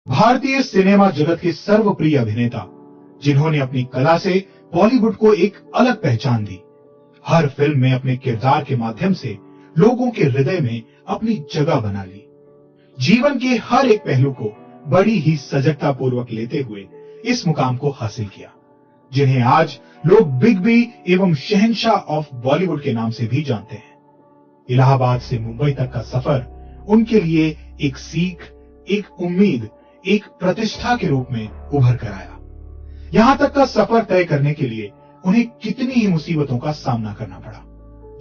भारतीय सिनेमा जगत के सर्वप्रिय अभिनेता, जिन्होंने अपनी कला से बॉलीवुड को एक अलग पहचान दी, हर फिल्म में अपने किरदार के माध्यम से लोगों के हृदय में अपनी जगह बना ली। जीवन के हर एक पहलू को बड़ी ही सजगता पूर्वक लेते हुए इस मुकाम को हासिल किया, जिन्हें आज लोग बिग बी एवं शहंशाह ऑफ बॉलीवुड के नाम से भी जानते हैं। इलाहाबाद से मुंबई तक का सफर उनके लिए एक सीख, एक उम्मीद, एक प्रतिष्ठा के रूप में उभर कर आया। यहां तक का सफर तय करने के लिए उन्हें कितनी ही मुसीबतों का सामना करना पड़ा,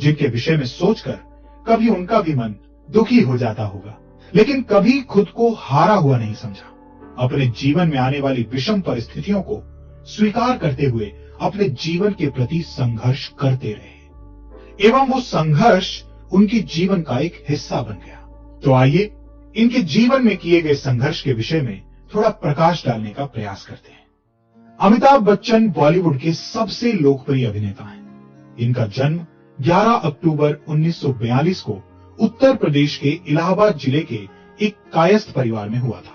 जिनके विषय में सोचकर कभी उनका भी मन दुखी हो जाता होगा, लेकिन कभी खुद को हारा हुआ नहीं समझा। अपने जीवन में आने वाली विषम परिस्थितियों को स्वीकार करते हुए अपने जीवन के प्रति संघर्ष करते रहे एवं वो संघर्ष उनके जीवन का एक हिस्सा बन गया। तो आइए इनके जीवन में किए गए संघर्ष के विषय में थोड़ा प्रकाश डालने का प्रयास करते हैं। अमिताभ बच्चन बॉलीवुड के सबसे लोकप्रिय अभिनेता हैं। इनका जन्म 11 अक्टूबर 1942 को उत्तर प्रदेश के इलाहाबाद जिले के एक कायस्थ परिवार में हुआ था।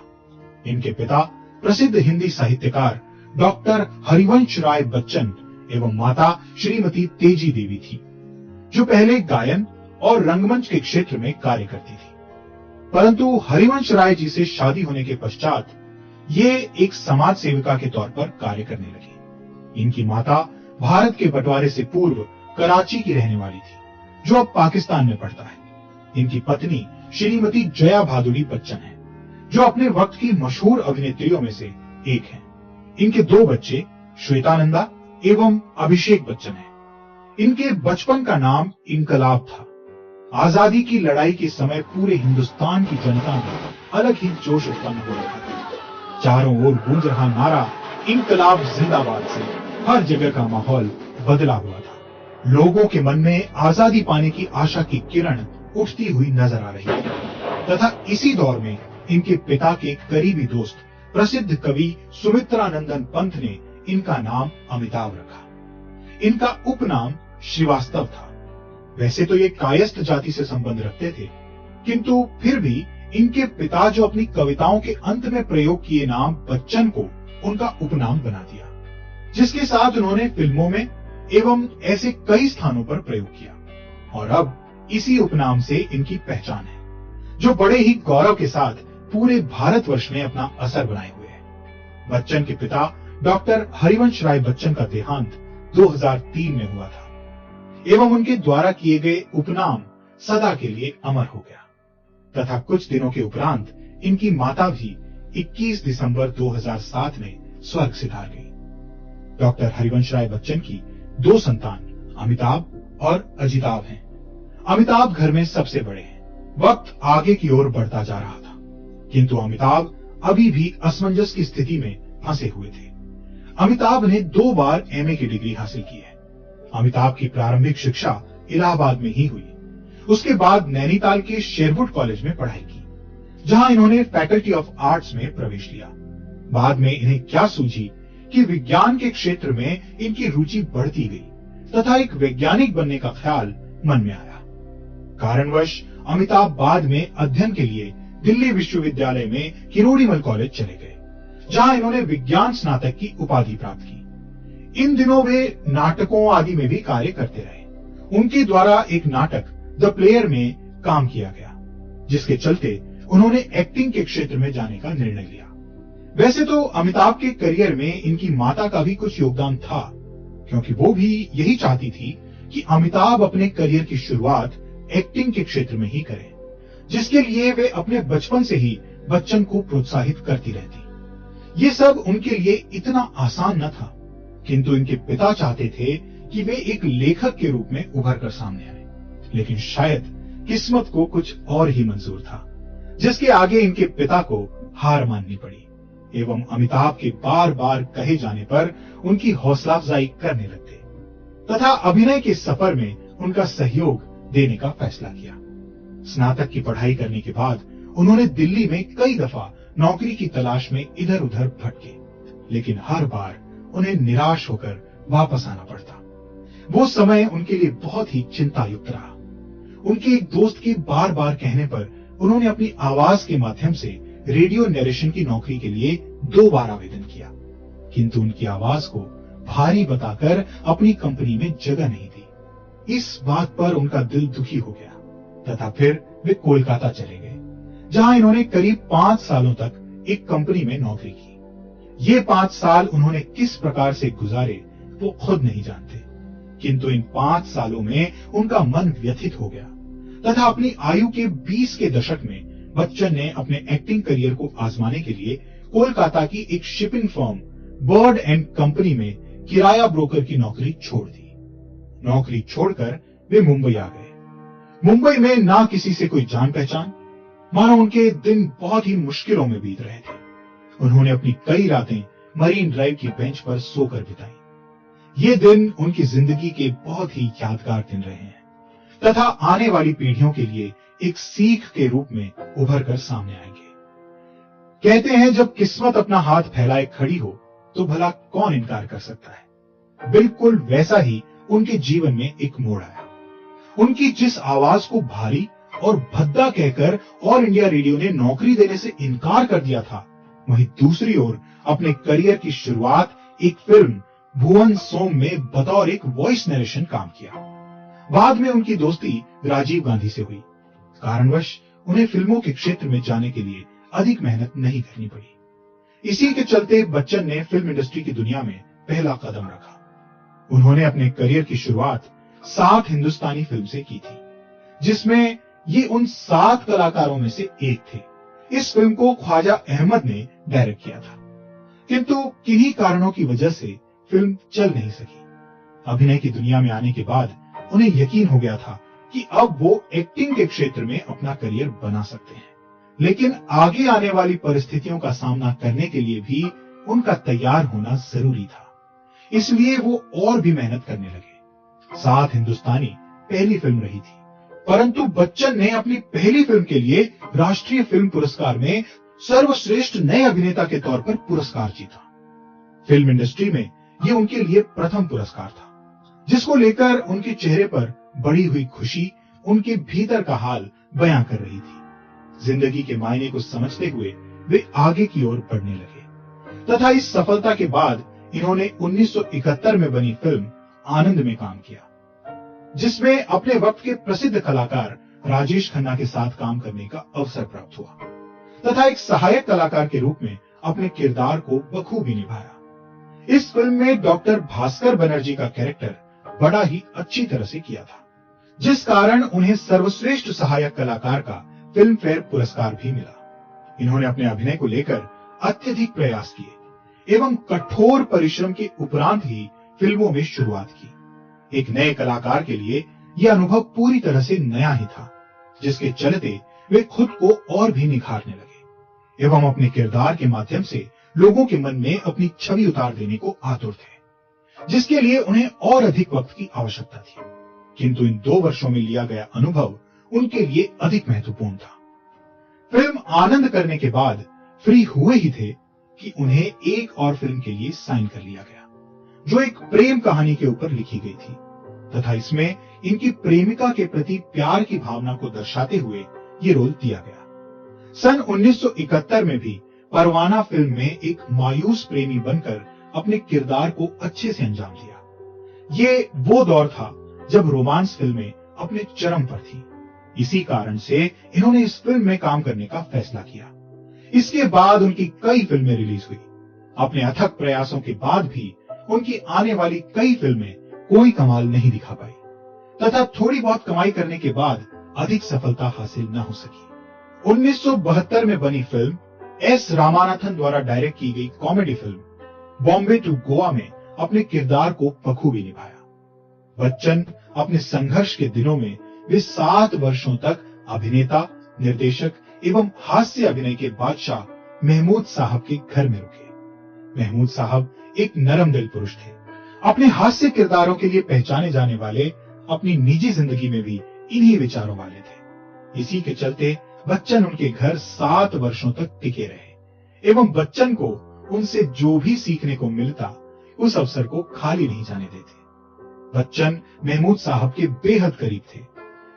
इनके पिता प्रसिद्ध हिंदी साहित्यकार डॉक्टर हरिवंश राय बच्चन एवं माता श्रीमती तेजी देवी थी, जो पहले गायन और रंगमंच के क्षेत्र में कार्य करती थी। परंतु हरिवंश राय जी से शादी होने के पश्चात ये एक समाज सेविका के तौर पर कार्य करने लगी। इनकी माता भारत के बंटवारे से पूर्व कराची की रहने वाली थी, जो अब पाकिस्तान में पड़ता है। इनकी पत्नी श्रीमती जया भादुड़ी बच्चन है, जो अपने वक्त की मशहूर अभिनेत्रियों में से एक हैं। इनके 2 बच्चे श्वेतानंदा एवं अभिषेक बच्चन हैं। इनके बचपन का नाम इनकलाब था। आजादी की लड़ाई के समय पूरे हिंदुस्तान की जनता में अलग ही जोश उत्पन्न हो रहा था। चारों ओर गूंज रहा नारा इनकलाब जिंदाबाद से हर जगह का माहौल बदला हुआ था। लोगों के मन में आजादी पाने की आशा की किरण उठती हुई नजर आ रही थी तथा इसी दौर में इनके पिता के करीबी दोस्त प्रसिद्ध कवि सुमित्रानंदन पंत ने इनका नाम अमिताभ रखा। इनका उपनाम श्रीवास्तव था। वैसे तो ये कायस्थ जाति से संबंध रखते थे, किंतु फिर भी इनके पिता जो अपनी कविताओं के अंत में प्रयोग किए नाम बच्चन को उनका उपनाम बना दिया, जिसके साथ उन्होंने फिल्मों में एवं ऐसे कई स्थानों पर प्रयोग किया और अब इसी उपनाम से इनकी पहचान है, जो बड़े ही गौरव के साथ पूरे भारतवर्ष में अपना असर बनाए हुए है। बच्चन के पिता डॉक्टर हरिवंश राय बच्चन का देहांत 2003 में हुआ था एवं उनके द्वारा किए गए उपनाम सदा के लिए अमर हो गया तथा कुछ दिनों के उपरांत इनकी माता भी 21 दिसंबर 2007 में स्वर्ग सिधार गई। डॉक्टर हरिवंश राय बच्चन की 2 संतान अमिताभ और अजिताभ हैं। अमिताभ घर में सबसे बड़े हैं। वक्त आगे की ओर बढ़ता जा रहा था, किंतु अमिताभ अभी भी असमंजस की स्थिति में फंसे हुए थे। अमिताभ ने 2 बार एमए की डिग्री हासिल की है। अमिताभ की प्रारंभिक शिक्षा इलाहाबाद में ही हुई। उसके बाद नैनीताल के शेरवुड कॉलेज में पढ़ाई की, जहां इन्होंने फैकल्टी ऑफ आर्ट्स में प्रवेश लिया। बाद में इन्हें क्या सूझी कि विज्ञान के क्षेत्र में इनकी रुचि बढ़ती गई तथा एक वैज्ञानिक बनने का ख्याल मन में आया। कारणवश अमिताभ बाद में अध्ययन के लिए दिल्ली विश्वविद्यालय में किरोड़ीमल कॉलेज चले गए, जहां इन्होंने विज्ञान स्नातक की उपाधि प्राप्त की। इन दिनों वे नाटकों आदि में भी कार्य करते रहे। उनके द्वारा एक नाटक द प्लेयर में काम किया गया, जिसके चलते उन्होंने एक्टिंग के क्षेत्र में जाने का निर्णय लिया। वैसे तो अमिताभ के करियर में इनकी माता का भी कुछ योगदान था, क्योंकि वो भी यही चाहती थी कि अमिताभ अपने करियर की शुरुआत एक्टिंग के क्षेत्र में ही करें, जिसके लिए वे अपने बचपन से ही बच्चन को प्रोत्साहित करती रहती। ये सब उनके लिए इतना आसान न था, किंतु इनके पिता चाहते थे कि वे एक लेखक के रूप में उभर कर सामने आए, लेकिन शायद किस्मत को कुछ और ही मंजूर था, जिसके आगे इनके पिता को हार माननी पड़ी एवं अमिताभ के बार बार कहे जाने पर उनकी हौसला अफजाई करने लगते तथा अभिनय के सफर में उनका सहयोग देने का फैसला किया। स्नातक की पढ़ाई करने के बाद उन्होंने दिल्ली में कई दफा नौकरी की तलाश में इधर उधर भटके, लेकिन हर बार उन्हें निराश होकर वापस आना पड़ता। वो समय उनके लिए बहुत ही चिंतायुक्त रहा। उनके एक दोस्त के बार बार कहने पर उन्होंने अपनी आवाज के माध्यम से रेडियो नरेशन की नौकरी के लिए 2 बार आवेदन किया, किंतु उनकी आवाज को भारी बताकर अपनी कंपनी में जगह नहीं दी। इस बात पर उनका दिल दुखी हो गया तथा फिर वे कोलकाता चले गए, जहां इन्होंने करीब 5 सालों तक एक कंपनी में नौकरी की। ये 5 साल उन्होंने किस प्रकार से गुजारे वो खुद नहीं जानते, किंतु इन 5 सालों में उनका मन व्यथित हो गया तथा अपनी आयु के 20 के दशक में बच्चन ने अपने एक्टिंग करियर को आजमाने के लिए कोलकाता की एक shipping firm bird and company में किराया ब्रोकर की नौकरी छोड़ दी। नौकरी छोड़कर वे मुंबई आ गए। मुंबई में ना किसी से कोई जान पहचान, मानो उनके दिन बहुत ही मुश्किलों में बीत रहे थे। उन्होंने अपनी कई रातें मरीन ड्राइव की बेंच पर सोकर बिताई। ये दिन उनकी जिंदगी के बहुत ही यादगार दिन रहे हैं तथा आने वाली पीढ़ियों के लिए एक सीख के रूप में उभर कर सामने आएंगे। कहते हैं जब किस्मत अपना हाथ फैलाए खड़ी हो तो भला कौन इनकार कर सकता है। बिल्कुल वैसा ही उनके जीवन में एक मोड़ आया। उनकी जिस आवाज को भारी और भद्दा कहकर ऑल इंडिया रेडियो ने नौकरी देने से इनकार कर दिया था, वहीं दूसरी ओर अपने करियर की शुरुआत एक फिल्म भुवन सोम में बतौर एक वॉइस नरेशन काम किया। बाद में उनकी दोस्ती राजीव गांधी से हुई। कारणवश उन्हें फिल्मों के क्षेत्र में जाने के लिए अधिक मेहनत नहीं करनी पड़ी। इसी के चलते बच्चन ने फिल्म इंडस्ट्री की दुनिया में पहला कदम रखा। उन्होंने अपने करियर की शुरुआत 7 हिंदुस्तानी फिल्म से की थी, जिसमें ये उन 7 कलाकारों में से एक थे। इस फिल्म को ख्वाजा अहमद ने डायरेक्ट किया था, किंतु किन्हीं कारणों की वजह से फिल्म चल नहीं सकी। अभिनय की दुनिया में आने के बाद उन्हें यकीन हो गया था कि अब वो एक्टिंग के क्षेत्र में अपना करियर बना सकते हैं, लेकिन आगे आने वाली परिस्थितियों का सामना करने के लिए भी उनका तैयार होना जरूरी था। इसलिए वो और भी मेहनत करने लगे। 7 हिंदुस्तानी पहली फिल्म रही थी, परंतु बच्चन ने अपनी पहली फिल्म के लिए राष्ट्रीय फिल्म पुरस्कार में सर्वश्रेष्ठ नए अभिनेता के तौर पर पुरस्कार जीता। फिल्म इंडस्ट्री में यह उनके लिए प्रथम पुरस्कार था, जिसको लेकर उनके चेहरे पर बढ़ी हुई खुशी उनके भीतर का हाल बयां कर रही थी। जिंदगी के मायने को समझते हुए वे आगे की ओर बढ़ने लगे तथा इस सफलता के बाद इन्होंने 1971 में बनी फिल्म आनंद में काम किया, जिसमें अपने वक्त के प्रसिद्ध कलाकार राजेश खन्ना के साथ काम करने का अवसर प्राप्त हुआ तथा एक सहायक कलाकार के रूप में अपने किरदार को बखूबी निभाया। इस फिल्म में डॉक्टर भास्कर बनर्जी का कैरेक्टर बड़ा ही अच्छी तरह से किया था, जिस कारण उन्हें सर्वश्रेष्ठ सहायक कलाकार का फिल्म फेयर पुरस्कार भी मिला। इन्होंने अपने अभिनय को लेकर अत्यधिक प्रयास किए एवं कठोर परिश्रम के उपरांत ही फिल्मों में शुरुआत की। एक नए कलाकार के लिए यह अनुभव पूरी तरह से नया ही था, जिसके चलते वे खुद को और भी निखारने लगे एवं अपने किरदार के माध्यम से लोगों के मन में अपनी छवि उतार देने को आतुर थे, जिसके लिए उन्हें और अधिक वक्त की आवश्यकता थी। किंतु इन 2 वर्षों में लिया गया अनुभव उनके लिए अधिक महत्वपूर्ण था। फिल्म आनंद करने के बाद फ्री हुए ही थे कि उन्हें एक और फिल्म के लिए साइन कर लिया गया, जो एक प्रेम कहानी के ऊपर लिखी गई थी तथा इसमें इनकी प्रेमिका के प्रति प्यार की भावना को दर्शाते हुए ये रोल दिया गया। सन 1971 में भी परवाना फिल्म में एक मायूस प्रेमी बनकर अपने किरदार को अच्छे से अंजाम दिया। ये वो दौर था जब रोमांस फिल्में अपने चरम पर थी। इसी कारण से इन्होंने इस फिल्म में काम करने का फैसला किया। इसके बाद उनकी कई फिल्में रिलीज हुई। अपने अथक प्रयासों के बाद भी उनकी आने वाली कई फिल्में कोई कमाल नहीं दिखा पाई तथा थोड़ी बहुत कमाई करने के बाद अधिक सफलता हासिल न हो सकी। 1972 में बनी फिल्म एस रामानाथन द्वारा डायरेक्ट की गई comedy film Bombay to Goa में अपने किरदार को बखूबी निभाया। बच्चन अपने संघर्ष के दिनों में वे 7 वर्षों तक अभिनेता, निर्देशक एवं हास्य अभिनय के बादशाह महमूद साहब के घर में रुके। महमूद साहब एक नरम दिल पुरुष थे। अपने हास्य किरदारों के लिए पहचाने जाने वाले अपनी निजी जिंदगी में भी इन्हीं विचारों वाले थे। इसी के चलते बच्चन उनके घर 7 वर्षों तक टिके रहे एवं बच्चन को उनसे जो भी सीखने को मिलता उस अवसर को खाली नहीं जाने देते। बच्चन महमूद साहब के बेहद करीब थे,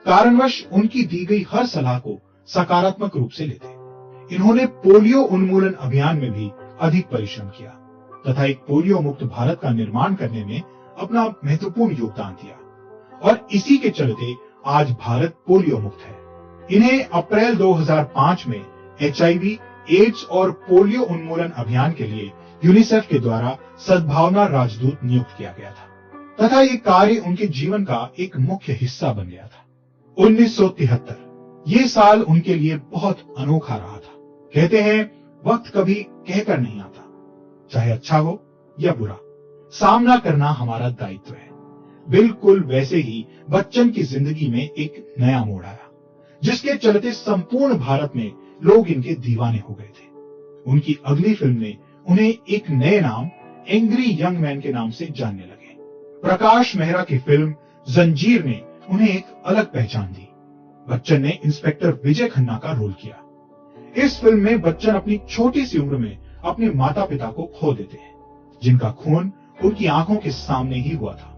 कारणवश उनकी दी गई हर सलाह को सकारात्मक रूप से लेते इन्होंने पोलियो उन्मूलन अभियान में भी अधिक परिश्रम किया तथा एक पोलियो मुक्त भारत का निर्माण करने में अपना महत्वपूर्ण योगदान दिया और इसी के चलते आज भारत पोलियो मुक्त है। इन्हें अप्रैल 2005 में HIV, एड्स और पोलियो उन्मूलन अभियान के लिए यूनिसेफ के द्वारा सद्भावना राजदूत नियुक्त किया गया था तथा ये कार्य उनके जीवन का एक मुख्य हिस्सा बन गया था। 1973 ये साल उनके लिए बहुत अनोखा रहा था। कहते हैं वक्त कभी कहकर नहीं आता, चाहे अच्छा हो या बुरा, सामना करना हमारा दायित्व है। बिल्कुल वैसे ही बच्चन की जिंदगी में एक नया मोड़ आया जिसके चलते संपूर्ण भारत में लोग इनके दीवाने हो गए थे। उनकी अगली फिल्म ने उन्हें एक नए नाम एंग्री यंग मैन के नाम से जानने लगे। प्रकाश मेहरा की फिल्म जंजीर ने उन्हें एक अलग पहचान दी। बच्चन ने इंस्पेक्टर विजय खन्ना का रोल किया। इस फिल्म में बच्चन अपनी छोटी सी उम्र में अपने माता पिता को खो देते हैं जिनका खून उनकी आंखों के सामने ही हुआ था।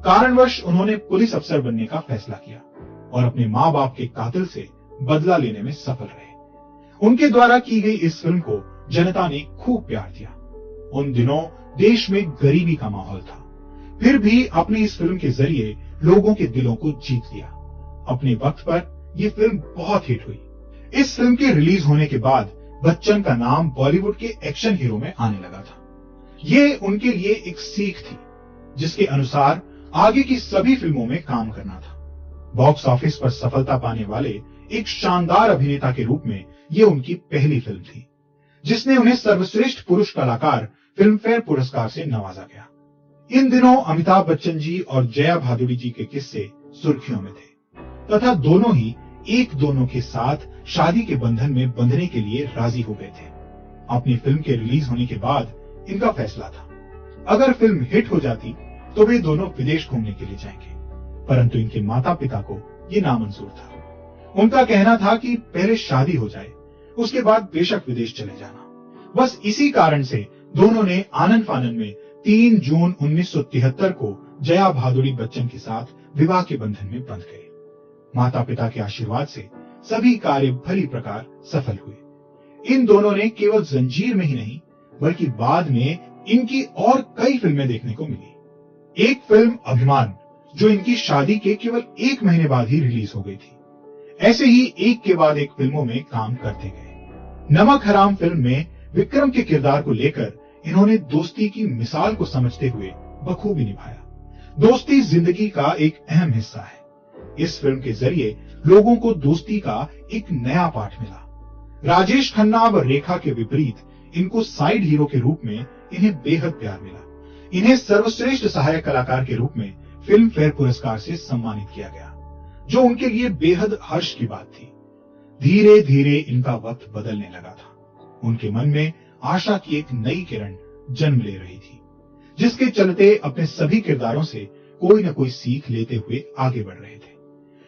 कारणवश उन्होंने पुलिस अफसर बनने का फैसला किया और अपने माँ बाप के कातिल से बदला लेने में सफल रहे। उनके द्वारा की गई इस फिल्म को जनता ने खूब प्यार दिया। उन दिनों देश में गरीबी का माहौल था, फिर भी अपनी इस फिल्म के जरिए लोगों के दिलों को जीत लिया। अपने वक्त पर यह फिल्म बहुत हिट हुई। इस फिल्म के रिलीज होने के बाद बच्चन का नाम बॉलीवुड के एक्शन हीरो में आने लगा था। ये उनके लिए एक सीख थी जिसके अनुसार आगे की सभी फिल्मों में काम करना था। बॉक्स ऑफिस पर सफलता पाने वाले एक शानदार अभिनेता के रूप में यह उनकी पहली फिल्म थी जिसने उन्हें सर्वश्रेष्ठ पुरुष कलाकार फिल्म फेयर पुरस्कार से नवाजा गया। इन दिनों अमिताभ बच्चन जी और जया भादुड़ी जी के किस्से सुर्खियों में थे तथा दोनों ही एक दोनों के साथ शादी के बंधन में बंधने के लिए राजी हो गए थे। अपनी फिल्म के रिलीज होने के बाद इनका फैसला था अगर फिल्म हिट हो जाती तो वे दोनों विदेश घूमने के लिए जाएंगे, परंतु इनके माता पिता को ये नामंजूर था। उनका कहना था कि पहले शादी हो जाए, उसके बाद बेशक विदेश चले जाना। बस इसी कारण से दोनों ने आनंद फानन में 3 जून 1973 को जया भादुड़ी बच्चन के साथ विवाह के बंधन में बंध गए। माता पिता के आशीर्वाद से सभी कार्य भली प्रकार सफल हुए। इन दोनों ने केवल जंजीर में ही नहीं बल्कि बाद में इनकी और कई फिल्में देखने को मिली। एक फिल्म अभिमान जो इनकी शादी के केवल 1 महीने बाद ही रिलीज हो गई थी। ऐसे ही एक के बाद एक फिल्मों में काम करते गए। नमक हराम फिल्म में विक्रम के किरदार को लेकर इन्होंने दोस्ती की मिसाल को समझते हुए बखूबी निभाया। दोस्ती जिंदगी का एक अहम हिस्सा है। इस फिल्म के जरिए लोगों को दोस्ती का एक नया पाठ मिला। राजेश खन्ना व रेखा के विपरीत इनको साइड हीरो के रूप में इन्हें बेहद प्यार मिला। इन्हें सर्वश्रेष्ठ सहायक कलाकार के रूप में फिल्म फेयर पुरस्कार से सम्मानित किया गया, जो उनके लिए बेहद हर्ष की बात थी। धीरे धीरे इनका वक्त बदलने लगा था। उनके मन में आशा की एक नई किरण जन्म ले रही थी, जिसके चलते अपने सभी किरदारों से कोई न कोई सीख लेते हुए आगे बढ़ रहे थे।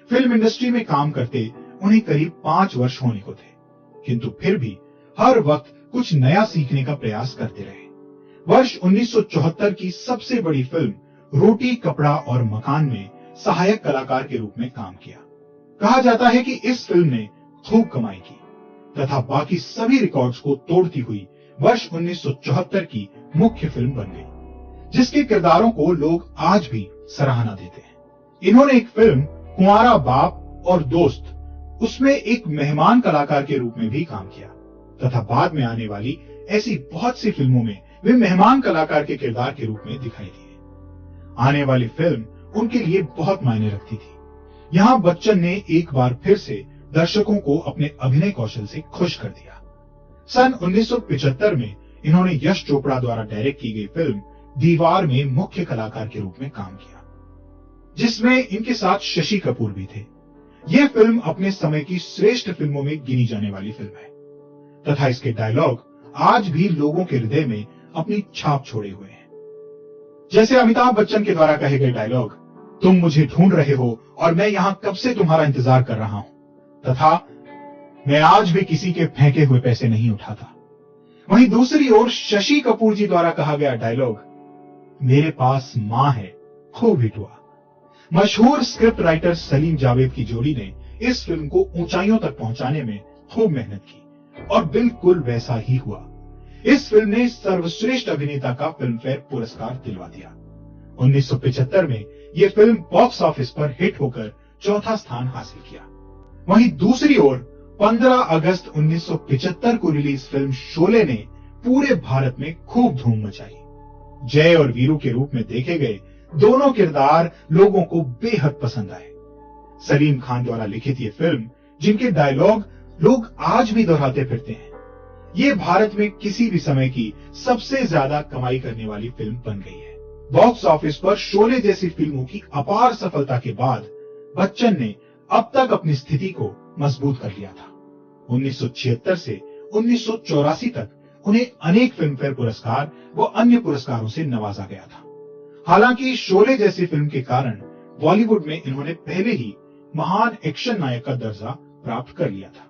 फिल्म इंडस्ट्री में काम करते उन्हें करीब 5 वर्ष होने को थे, किंतु फिर भी हर वक्त कुछ नया सीखने का प्रयास करते रहे। वर्ष 1974 की सबसे बड़ी फिल्म रोटी कपड़ा और मकान में सहायक कलाकार के रूप में काम किया। कहा जाता है कि इस फिल्म ने खूब कमाई की तथा बाकी सभी रिकॉर्ड्स को तोड़ती हुई वर्ष 1974 की मुख्य फिल्म बन गई, जिसके किरदारों को लोग आज भी सराहना देते हैं। इन्होंने एक फिल्म कुंवारा बाप और दोस्त, उसमें एक मेहमान कलाकार के रूप में भी काम किया तथा बाद में आने वाली ऐसी बहुत सी फिल्मों में वे मेहमान कलाकार के किरदार के रूप में दिखाई दिए। आने वाली फिल्म उनके लिए बहुत मायने रखती थी। यहां बच्चन ने एक बार फिर से दर्शकों को अपने अभिनय कौशल से खुश कर दिया। सन 1975 में इन्होंने यश चोपड़ा द्वारा डायरेक्ट की गई फिल्म दीवार में मुख्य कलाकार के रूप में काम किया, जिसमें इनके साथ शशि कपूर भी थे। यह फिल्म अपने समय की श्रेष्ठ फिल्मों में गिनी जाने वाली फिल्म है तथा इसके डायलॉग आज भी लोगों के हृदय में अपनी छाप छोड़े हुए हैं। जैसे अमिताभ बच्चन के द्वारा कहे गए डायलॉग, तुम मुझे ढूंढ रहे हो और मैं यहां कब से तुम्हारा इंतजार कर रहा हूं, तथा मैं आज भी किसी के फेंके हुए पैसे नहीं उठाता। वहीं दूसरी ओर शशि कपूर जी द्वारा कहा गया डायलॉग, मेरे पास मां है, खूब हिट हुआ। मशहूर स्क्रिप्ट राइटर सलीम जावेद की जोड़ी ने इस फिल्म को ऊंचाइयों तक पहुंचाने में खूब मेहनत की और बिल्कुल वैसा ही हुआ। इस फिल्म ने सर्वश्रेष्ठ अभिनेता का फिल्मफेयर पुरस्कार दिलवा दिया। 1975 में यह फिल्म बॉक्स ऑफिस पर हिट होकर चौथा स्थान हासिल किया। वहीं दूसरी ओर 15 अगस्त 1975 को रिलीज फिल्म शोले ने पूरे भारत में खूब धूम मचाई। जय और वीरू के रूप में देखे गए दोनों किरदार लोगों को बेहद पसंद आए। सलीम खान द्वारा लिखित ये फिल्म, जिनके डायलॉग लोग आज भी दोहराते फिरते हैं, ये भारत में किसी भी समय की सबसे ज्यादा कमाई करने वाली फिल्म बन गई है। बॉक्स ऑफिस पर शोले जैसी फिल्मों की अपार सफलता के बाद बच्चन ने अब तक अपनी स्थिति को मजबूत कर लिया था। 1976 से 1984 तक उन्हें अनेक फिल्मफेयर पुरस्कार व अन्य पुरस्कारों से नवाजा गया था। हालांकि शोले जैसी फिल्म के कारण बॉलीवुड में इन्होंने पहले ही महान एक्शन नायक का दर्जा प्राप्त कर लिया था।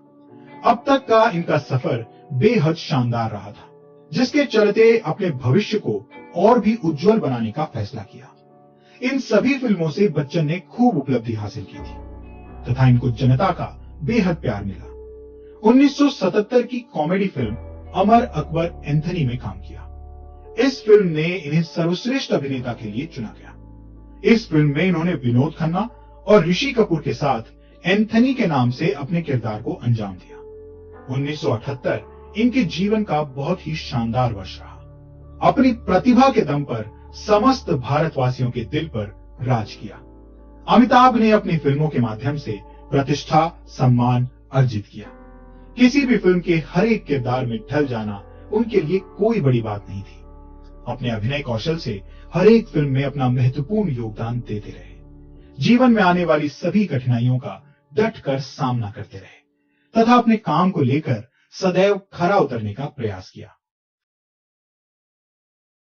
अब तक का इनका सफर बेहद शानदार रहा था, जिसके चलते अपने भविष्य को और भी उज्जवल बनाने का फैसला किया। इन सभी फिल्मों से बच्चन ने खूब उपलब्धि हासिल की थी तथा इनको जनता का बेहद प्यार मिला। 1977 की comedy film Amar Akbar Anthony में काम किया। इस फिल्म ने इन्हें सर्वश्रेष्ठ अभिनेता के लिए चुना गया। इस फिल्म में इन्होंने विनोद खन्ना और ऋषि कपूर के साथ एंथनी के नाम से अपने किरदार को अंजाम दिया। 1978 इनके जीवन का बहुत ही शानदार वर्ष रहा। अपनी प्रतिभा के दम पर समस्त भारतवासियों के दिल पर राज किया। अमिताभ ने अपनी फिल्मों के माध्यम से प्रतिष्ठा, सम्मान अर्जित किया। किसी भी फिल्म के हर एक किरदार में ढल जाना उनके लिए कोई बड़ी बात नहीं थी। अपने अभिनय कौशल से हर एक फिल्म में अपना महत्वपूर्ण योगदान देते रहे। जीवन में आने वाली सभी कठिनाइयों का डटकर सामना करते रहे तथा अपने काम को लेकर सदैव खरा उतरने का प्रयास किया।